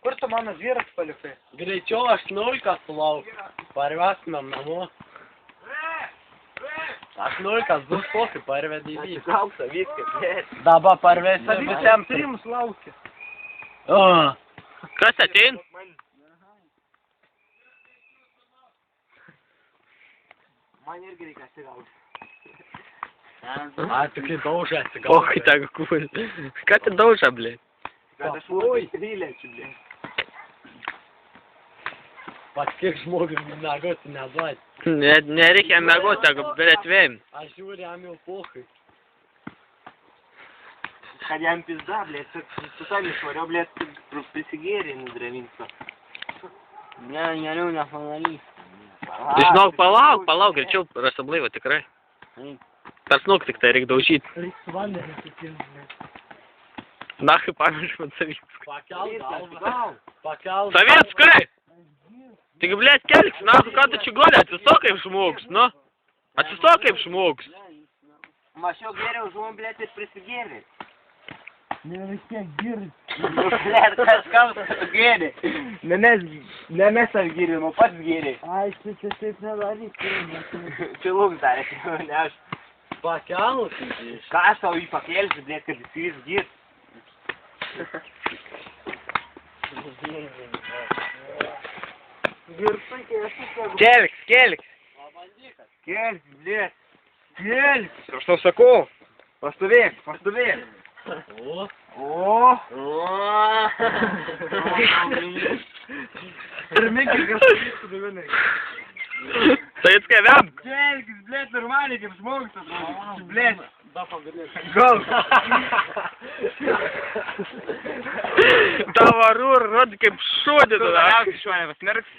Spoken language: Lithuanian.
Kur tu mano vyras palikai? Greičiau aš nulkas sulaukiu. Parvestumėm namo. Aš nulkas bus kokį parvedį į vyką. Atsiklausą viską, blėt. Dabar parvesiu visiems. Trims laukia. O, Kas atein? Man irgi reikia atsigauti. a tu kai daužą atsigausi. Oi, tak kūl. Ką tu daužą, blė? Kad aš labai strylėčiu, blėt. Pat kiek žmogus mėgoti neduoti. Nereikia mėgoti, tak blėt vėjim. Aš žiūriu jam jau pokai. Kad jam pizda, blėt, su tam išvariau, blėt, prisigėrė nudravinsko. Ne, geriau nefanalys. Tai žinok, palauk, greičiau rasi blaivą, tikrai. Persnuk tik tai, reikia daužyti. Reiks vandenį sutinti. Na, kaip pamiršau Savicką. Pakelk galvą. Pakelk. Savickai! Tik, blėt, kelks, na, ką tu čia gali, atsistok kaip žmogus, nu? Atsistok kaip žmogus. Mašiau geriau žmon, blėt, ir prisigėrė. Ne vis tiek girs. Blėt, kažkam gėrė. Ne mes ar gėrė, o pats gėrė. Ai, čia taip nedaryk. Čia lūks darė, ne aš. Pakelk. Ką aš tau jį pakelsiu, blėt, kad jis vis girs. Kelks. Kelk, blėt. Kelk. Aš tau sakau. Pastovėk. O. Pirminkis kažkaip sudavinai. Savickai, vemk. Kelkis, blėt, normaliai kaip žmogus atrodo. Blėt. Gal. Tavo rūr, rod kaip šūdį. Tu labiausiai šuo nepasmerks.